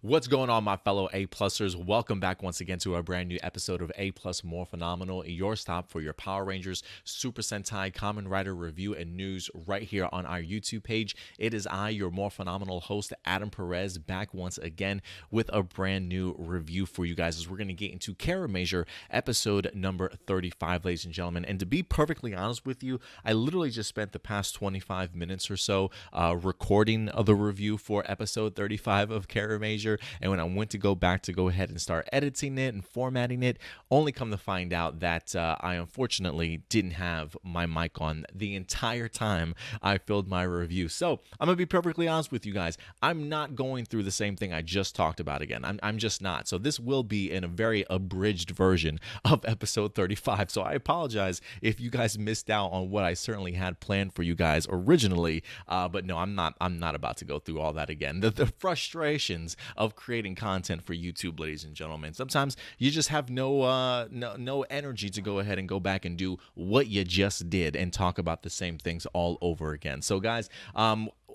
What's going on, my fellow A-Plusers? Welcome back once again to a brand new episode of A-Plus Morphinominal, your stop for your Power Rangers, Super Sentai, Kamen Rider review and news right here on our YouTube page. It is I, your Morphinominal host, Adam Perez, back once again with a brand new review for you guys as we're going to get into Kiramager episode number 35, ladies and gentlemen. And to be perfectly honest with you, I literally just spent the past 25 minutes or so recording the review for episode 35 of Kiramager. And when I went to go back to go ahead and start editing it and formatting it, only come to find out that I unfortunately didn't have my mic on the entire time I filmed my review. So I'm going to be perfectly honest with you guys. I'm not going through the same thing I just talked about again. I'm just not. So this will be in a very abridged version of episode 35. So I apologize if you guys missed out on what I certainly had planned for you guys originally. But no, I'm not about to go through all that again. The frustrations of creating content for YouTube, ladies and gentlemen. Sometimes you just have no energy to go ahead and go back and do what you just did and talk about the same things all over again. So guys,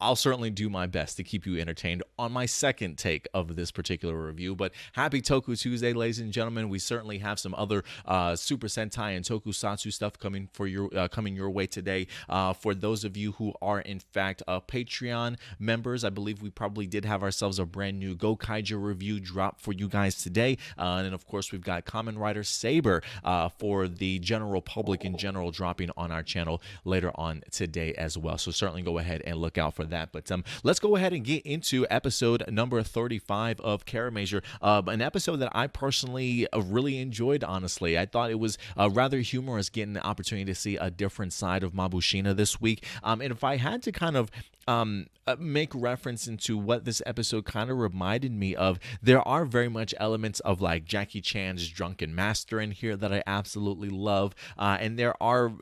I'll certainly do my best to keep you entertained on my second take of this particular review. But happy Toku Tuesday, ladies and gentlemen. We certainly have some other Super Sentai and Tokusatsu stuff coming your way today. For those of you who are in fact Patreon members, I believe we probably did have ourselves a brand new Gokaiger review drop for you guys today. And then of course we've got Kamen Rider Saber for the general public in general dropping on our channel later on today as well. So certainly go ahead and look out for that. But let's go ahead and get into episode number 35 of Kiramager, an episode that I personally really enjoyed. Honestly, I thought it was rather humorous, getting the opportunity to see a different side of Mabusheena this week. And if I had to kind of make reference into what this episode kind of reminded me of, there are very much elements of like Jackie Chan's Drunken Master in here that I absolutely love, and there are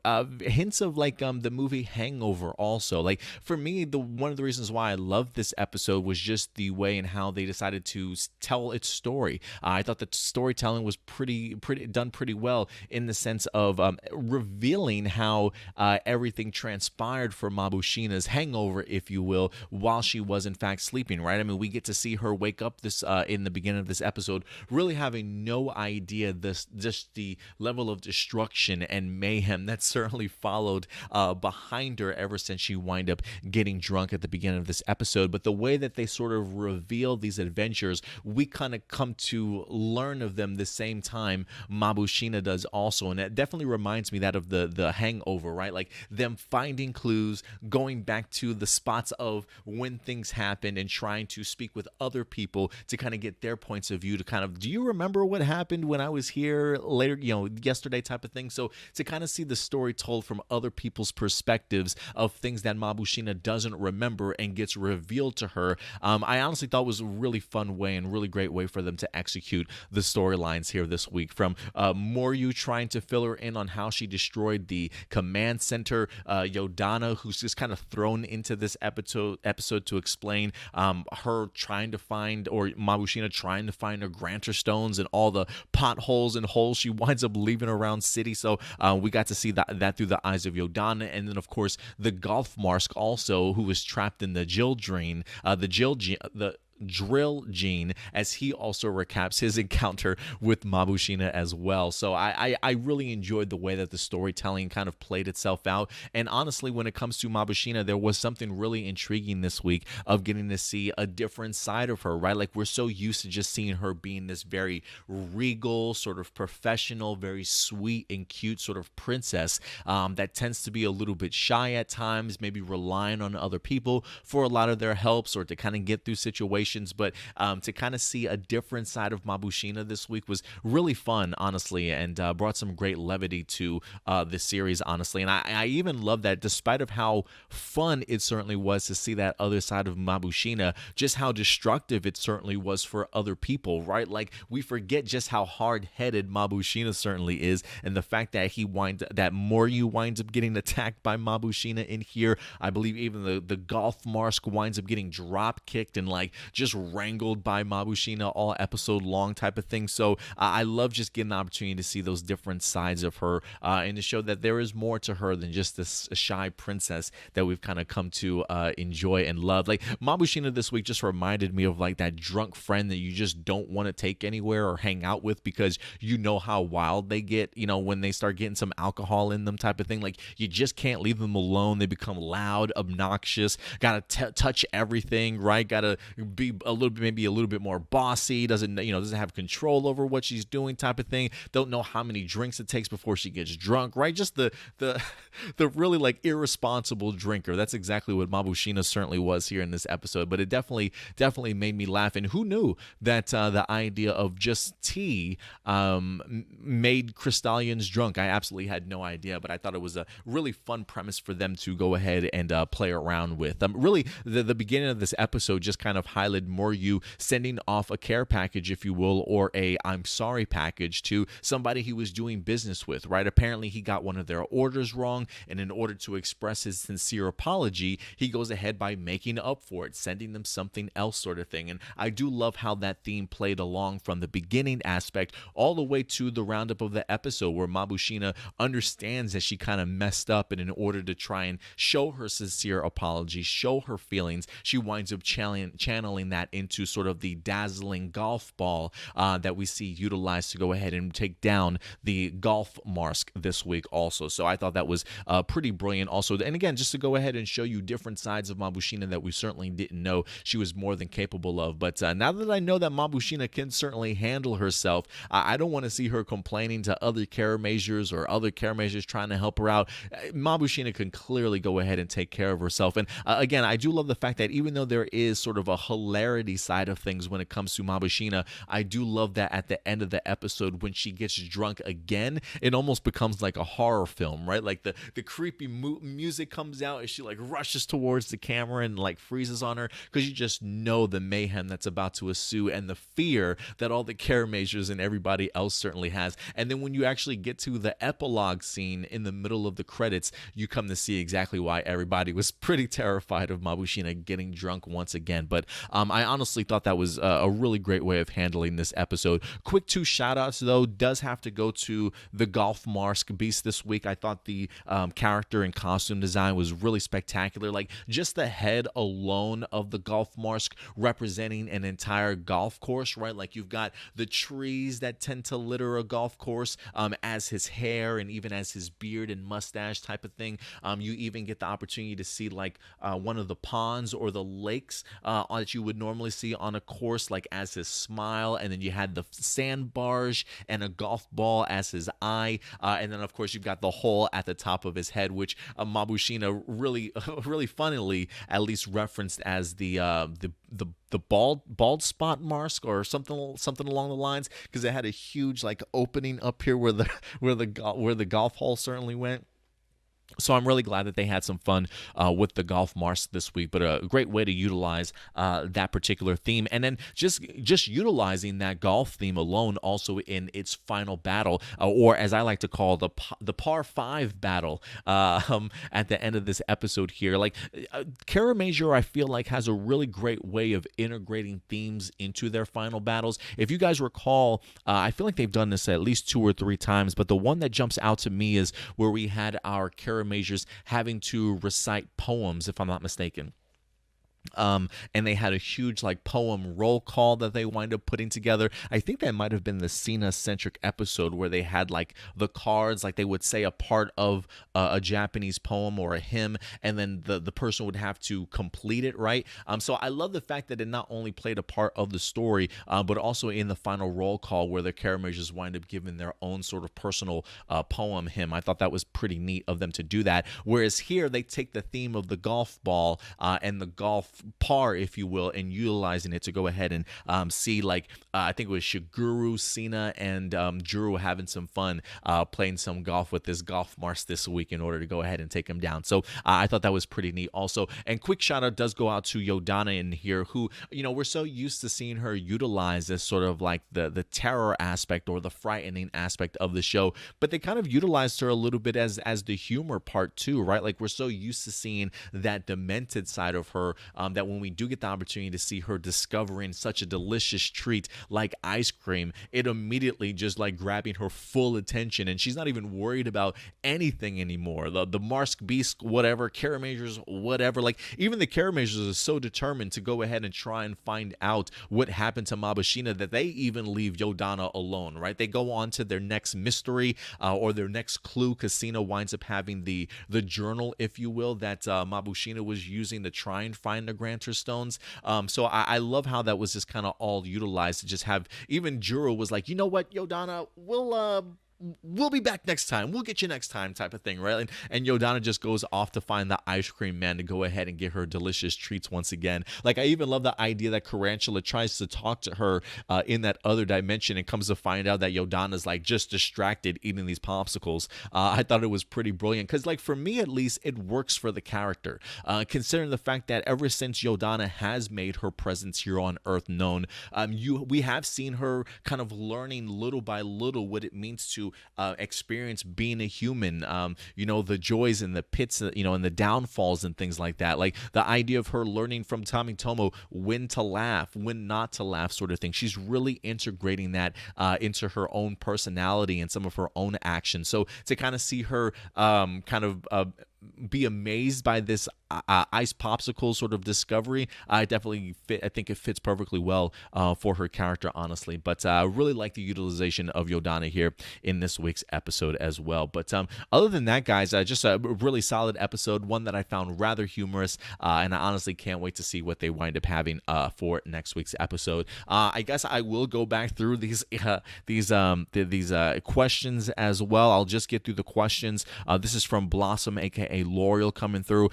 hints of like the movie Hangover also. Like for me, one of the reasons why I loved this episode was just the way and how they decided to tell its story. I thought the storytelling was pretty well in the sense of revealing how everything transpired for Mabusheena's hangover, if you will, while she was in fact sleeping, right? I mean, we get to see her wake up this in the beginning of this episode, really having no idea just the level of destruction and mayhem that certainly followed behind her ever since she wind up getting drunk at the beginning of this episode. But the way that they sort of reveal these adventures, we kind of come to learn of them the same time Mabusheena does also, and it definitely reminds me that of the Hangover, right? Like them finding clues, going back to the spots of when things happened and trying to speak with other people to kind of get their points of view, to kind of, do you remember what happened when I was here later, yesterday type of thing. So to kind of see the story told from other people's perspectives of things that Mabusheena doesn't remember and gets revealed to her, I honestly thought was a really fun way and really great way for them to execute the storylines here this week. From Moryu trying to fill her in on how she destroyed the command center, Yodonna, who's just kind of thrown into this episode to explain her trying to find, or Mabusheena trying to find her Grantor stones and all the potholes and holes she winds up leaving around city. So we got to see that through the eyes of Yodonna. And then of course the Golf Marsk also, who was trapped in the Drill Gene, as he also recaps his encounter with Mabusheena as well. So I really enjoyed the way that the storytelling kind of played itself out. And honestly, when it comes to Mabusheena, there was something really intriguing this week of getting to see a different side of her, right? Like we're so used to just seeing her being this very regal, sort of professional, very sweet and cute sort of princess that tends to be a little bit shy at times, maybe relying on other people for a lot of their helps or to kind of get through situations. But to kind of see a different side of Mabusheena this week was really fun, honestly, and brought some great levity to this series, honestly. And I even love that, despite of how fun it certainly was to see that other side of Mabusheena, just how destructive it certainly was for other people, right? Like we forget just how hard-headed Mabusheena certainly is, and the fact that Moryu winds up getting attacked by Mabusheena in here. I believe even the Golf Marsk winds up getting drop kicked and like just wrangled by Mabusheena all episode long type of thing. So I love just getting the opportunity to see those different sides of her and to show that there is more to her than just this shy princess that we've kind of come to enjoy and love. Like Mabusheena this week just reminded me of like that drunk friend that you just don't want to take anywhere or hang out with because you know how wild they get, you know, when they start getting some alcohol in them type of thing. Like you just can't leave them alone. They become loud, obnoxious, gotta touch everything, right? Gotta be a little bit, maybe a little bit more bossy, doesn't have control over what she's doing type of thing. Don't know how many drinks it takes before she gets drunk, right? Just the really like irresponsible drinker. That's exactly what Mabusheena certainly was here in this episode. But it definitely made me laugh. And who knew that the idea of just tea made Crystallians drunk? I absolutely had no idea, but I thought it was a really fun premise for them to go ahead and play around with. Really, the beginning of this episode just kind of highlighted Moryu sending off a care package, if you will, or a I'm sorry package to somebody he was doing business with, right? Apparently, he got one of their orders wrong, and in order to express his sincere apology, he goes ahead by making up for it, sending them something else sort of thing. And I do love how that theme played along from the beginning aspect all the way to the roundup of the episode where Mabusheena understands that she kind of messed up, and in order to try and show her sincere apology, show her feelings, she winds up channeling that into sort of the dazzling golf ball that we see utilized to go ahead and take down the Golf Marsk this week also. So I thought that was pretty brilliant also. And again, just to go ahead and show you different sides of Mabusheena that we certainly didn't know she was more than capable of. But now that I know that Mabusheena can certainly handle herself, I don't want to see her complaining to other Kiramagers or other Kiramagers trying to help her out. Mabusheena can clearly go ahead and take care of herself. And again, I do love the fact that even though there is sort of a hilarity side of things when it comes to Mabusheena, I do love that at the end of the episode when she gets drunk again, it almost becomes like a horror film, right? Like the creepy music comes out as she like rushes towards the camera and like freezes on her, because you just know the mayhem that's about to ensue and the fear that all the Kiramagers and everybody else certainly has. And then when you actually get to the epilogue scene in the middle of the credits, you come to see exactly why everybody was pretty terrified of Mabusheena getting drunk once again. But I honestly thought that was a really great way of handling this episode. Quick 2 shout outs though does have to go to the Golf Marsk Beast this week. I thought the character and costume design was really spectacular. Like just the head alone of the Golf Marsk representing an entire golf course, right? Like you've got the trees that tend to litter a golf course as his hair and even as his beard and mustache type of thing. You even get the opportunity to see like one of the ponds or the lakes that you would normally see on a course, like as his smile. And then you had the sand barge and a golf ball as his eye. And then of course you've got the hole at the top of his head, which Mabusheena really funnily at least referenced as the bald spot Marsk or something along the lines, because it had a huge like opening up here where the golf hole certainly went. So I'm really glad that they had some fun with the Golf Marsk this week, but a great way to utilize that particular theme. And then just utilizing that golf theme alone also in its final battle, or as I like to call the par 5 battle at the end of this episode here. Like Kiramager, I feel like has a really great way of integrating themes into their final battles. If you guys recall, I feel like they've done this at least 2 or 3 times, but the one that jumps out to me is where we had our Kiramagers having to recite poems, if I'm not mistaken. And they had a huge like poem roll call that they wind up putting together. I think that might have been the Cena-centric episode where they had like the cards, like they would say a part of a Japanese poem or a hymn, and then the person would have to complete it, right? So I love the fact that it not only played a part of the story, but also in the final roll call where the Kiramagers wind up giving their own sort of personal poem hymn. I thought that was pretty neat of them to do that. Whereas here they take the theme of the golf ball and the golf par, if you will, and utilizing it to go ahead and see like I think it was Shiguru, Cena, and Juro having some fun playing some golf with this Golf Marsk this week in order to go ahead and take him down. So I thought that was pretty neat also. And quick shout out does go out to Yodonna in here, who, you know, we're so used to seeing her utilize as sort of like the terror aspect or the frightening aspect of the show, but they kind of utilized her a little bit as the humor part too, right? Like we're so used to seeing that demented side of her that when we do get the opportunity to see her discovering such a delicious treat like ice cream, it immediately just like grabbing her full attention, and she's not even worried about anything anymore. The Marsk Beast, whatever, Kiramagers, whatever. Like, even the Kiramagers are so determined to go ahead and try and find out what happened to Mabusheena that they even leave Yodonna alone, right? They go on to their next mystery or their next clue. Casino winds up having the journal, if you will, that Mabusheena was using to try and find the Grantor Stones. So I love how that was just kind of all utilized to just have, even Juro was like, you know what, Yodonna, we'll be back next time. We'll get you next time, type of thing, right? And Yodonna just goes off to find the ice cream man to go ahead and get her delicious treats once again. Like, I even love the idea that Tarantula tries to talk to her in that other dimension and comes to find out that Yodonna's like just distracted eating these popsicles. I thought it was pretty brilliant because, like, for me at least, it works for the character. Considering the fact that ever since Yodonna has made her presence here on Earth known, we have seen her kind of learning little by little what it means to experience being a human, the joys and the pits, and the downfalls and things like that. Like, the idea of her learning from Tomitomo when to laugh, when not to laugh, sort of thing. She's really integrating that into her own personality and some of her own actions. So to kind of see her be amazed by this ice popsicle sort of discovery, I think it fits perfectly well for her character, honestly. But I really like the utilization of Yodonna here in this week's episode as well. But other than that, guys, just a really solid episode, one that I found rather humorous, and I honestly can't wait to see what they wind up having for next week's episode. I guess I will go back through these questions as well. I'll just get through the questions. This is from Blossom, aka L'Oreal, coming through.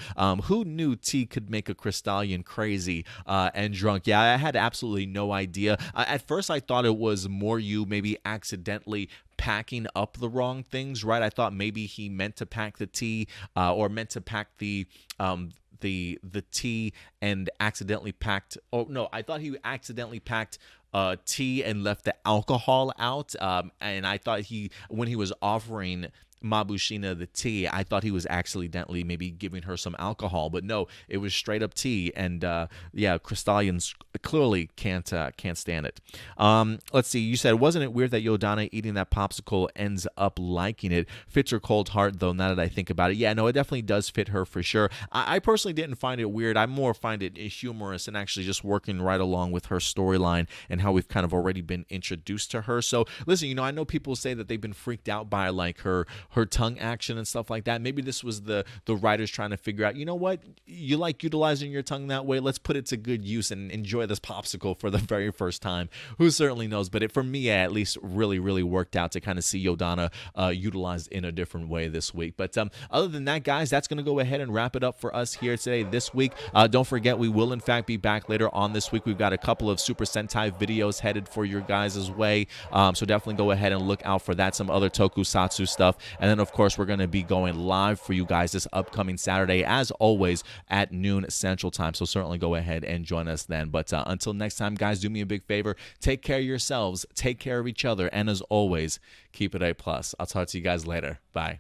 Who knew T could make a Crystallian crazy and drunk? Yeah, I had absolutely no idea. At first, I thought it was more you maybe accidentally packing up the wrong things, right? I thought maybe he meant to pack the tea or meant to pack the tea and accidentally packed. Oh no, I thought he accidentally packed tea and left the alcohol out. And I thought when he was offering Mabusheena the tea, I thought he was accidentally maybe giving her some alcohol, but no, it was straight up tea. And Crystallians clearly can't stand it. Let's see, you said, wasn't it weird that Yodonna eating that popsicle ends up liking it? Fits her cold heart though, now that I think about it. Yeah, no, it definitely does fit her for sure. I personally didn't find it weird. I more find it humorous and actually just working right along with her storyline and how we've kind of already been introduced to her. So listen, I know people say that they've been freaked out by like her tongue action and stuff like that. Maybe this was the writers trying to figure out, you know what, you like utilizing your tongue that way, let's put it to good use and enjoy this popsicle for the very first time. Who certainly knows? But for me, at least, really, really worked out to kind of see Yodonna utilized in a different way this week. But other than that, guys, that's going to go ahead and wrap it up for us here today, this week. Don't forget, we will in fact be back later on this week. We've got a couple of Super Sentai videos headed for your guys' way, so definitely go ahead and look out for that, some other tokusatsu stuff. And then, of course, we're going to be going live for you guys this upcoming Saturday, as always, at noon Central Time. So certainly go ahead and join us then. But until next time, guys, do me a big favor. Take care of yourselves. Take care of each other. And as always, keep it A+. I'll talk to you guys later. Bye.